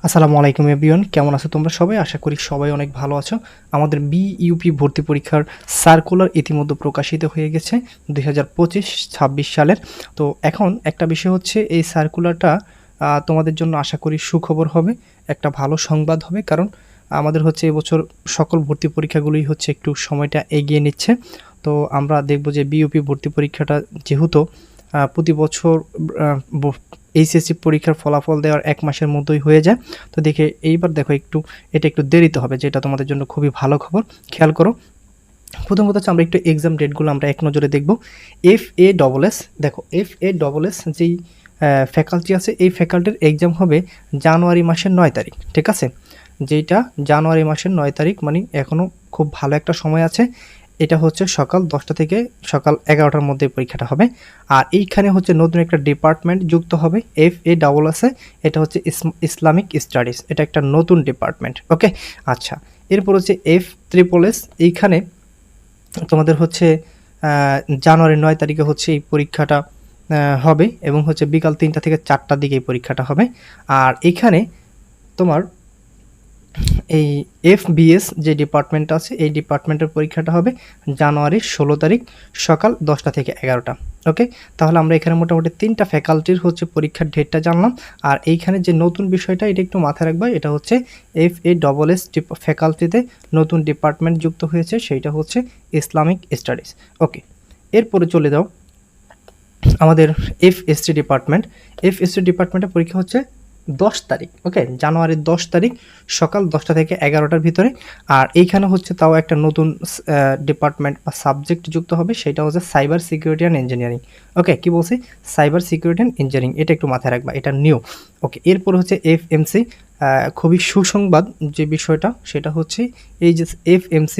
আসসালামু আলাইকুম এভরিওয়ান, কেমন আছো তোমরা সবাই? আশা করি সবাই অনেক ভালো আছো। আমাদের বিইউপি ভর্তি পরীক্ষার সার্কুলার ইতিমধ্যে প্রকাশিত হয়ে গেছে 2025-26 সালের। তো এখন একটা বিষয় হচ্ছে এই সার্কুলারটা তোমাদের জন্য আশা করি সুখবর হবে, একটা ভালো সংবাদ হবে। কারণ আমাদের হচ্ছে এবছর সকল ভর্তি পরীক্ষাগুলোই হচ্ছে একটু সময়টা এগিয়ে নিচ্ছে। তো আমরা দেখব যে বিইউপি ভর্তি পরীক্ষাটা যেহেতু প্রতি বছর এইচএসসি পরীক্ষার ফলাফল দেওয়ার ১ মাসের মধ্যেই হয়ে যায়। তো এইবার দেখো এটা একটু দেরিতে হবে, যেটা তোমাদের জন্য খুবই ভালো খবর। খেয়াল করো, প্রথম কথা হচ্ছে আমরা একটু এক্সাম ডেটগুলো আমরা এক নজরে দেখব। FASS, দেখো FASS যেই ফ্যাকাল্টি আছে, এই ফ্যাকাল্টির এক্সাম হবে জানুয়ারি মাসের ৯ তারিখ, ঠিক আছে? যেটা জানুয়ারি মাসের ৯ তারিখ, মানে এখনও খুব ভালো একটা সময় আছে। এটা হচ্ছে সকাল ১০টা থেকে সকাল ১১টার মধ্যে পরীক্ষাটা হবে। আর এইখানে হচ্ছে নতুন একটা ডিপার্টমেন্ট যুক্ত হবে FASS এ, এটা হচ্ছে ইসলামিক স্টাডিজ, এটা একটা নতুন ডিপার্টমেন্ট। ওকে, আচ্ছা। এরপর হচ্ছে FSSS, এইখানে তোমাদের হচ্ছে জানুয়ারির ৯ তারিখে হচ্ছে এই পরীক্ষাটা হবে এবং হচ্ছে বিকাল ৩টা থেকে ৪টার দিকে এই পরীক্ষাটা হবে। আর এইখানে তোমার এই FBS যে ডিপার্টমেন্ট আছে, এই ডিপার্টমেন্টের পরীক্ষাটা হবে জানুয়ারির ১৬ তারিখ সকাল ১০টা থেকে ১১টা। ওকে, তাহলে আমরা এখানে মোটামুটি ৩টা ফ্যাকাল্টির হচ্ছে পরীক্ষার ডেটটা জানলাম। আর এইখানে যে নতুন বিষয়টা, এটা একটু মাথায় রাখবা, এটা হচ্ছে FASS ফ্যাকাল্টিতে নতুন ডিপার্টমেন্ট যুক্ত হয়েছে, সেইটা হচ্ছে ইসলামিক স্টাডিজ। ওকে, এরপরে চলে যাও আমাদের FSC ডিপার্টমেন্ট। FSC ডিপার্টমেন্টের পরীক্ষা হচ্ছে ১০ তারিখ, ওকে, জানুয়ারির ১০ তারিখ সকাল ১০টা থেকে ১১টার ভিতরে। আর এইখানে হচ্ছে তাও একটা নতুন ডিপার্টমেন্ট বা সাবজেক্ট যুক্ত হবে, সেটা হচ্ছে সাইবার সিকিউরিটি অ্যান্ড ইঞ্জিনিয়ারিং। ওকে, কি বলছি? সাইবার সিকিউরিটি অ্যান্ড ইঞ্জিনিয়ারিং, এটা একটু মাথায় রাখবা, এটা নিউ। ওকে, এরপর হচ্ছে FMC, খুবই সুসংবাদ যে বিষয়টা, সেটা হচ্ছে এই যে FMC,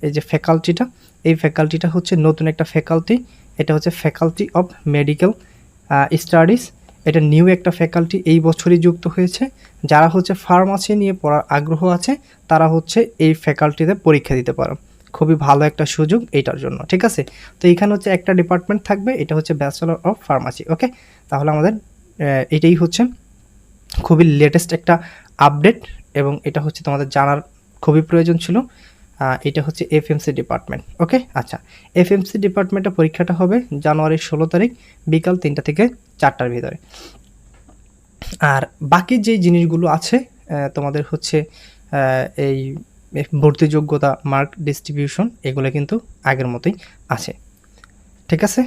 এই যে ফ্যাকাল্টিটা, এই ফ্যাকাল্টিটা হচ্ছে নতুন একটা ফ্যাকাল্টি। এটা হচ্ছে ফ্যাকাল্টি অফ মেডিকেল স্টাডিজ, এটা নিউ একটা ফ্যাকাল্টি, এই বছরই যুক্ত হয়েছে। যারা হচ্ছে ফার্মাসি নিয়ে পড়ার আগ্রহ আছে, তারা হচ্ছে এই ফ্যাকাল্টিতে পরীক্ষা দিতে পারো। খুবই ভালো একটা সুযোগ এইটার জন্য, ঠিক আছে? তো এইখানে হচ্ছে একটা ডিপার্টমেন্ট থাকবে, এটা হচ্ছে ব্যাচেলর অফ ফার্মাসি। ওকে, তাহলে আমাদের এটাই হচ্ছে খুবই লেটেস্ট একটা আপডেট, এবং এটা হচ্ছে তোমাদের জানার খুবই প্রয়োজন ছিল। এটা হচ্ছে FMC ডিপার্টমেন্ট। ওকে, আচ্ছা। FMC ডিপার্টমেন্টের পরীক্ষাটা হবে জানুয়ারির ১৬ তারিখ বিকাল ৩টা থেকে ৪টার ভিতরে। আর বাকি যে জিনিসগুলো আছে তোমাদের হচ্ছে এই ভর্তি যোগ্যতা, মার্ক ডিস্ট্রিবিউশন, এগুলো কিন্তু আগের মতোই আছে, ঠিক আছে?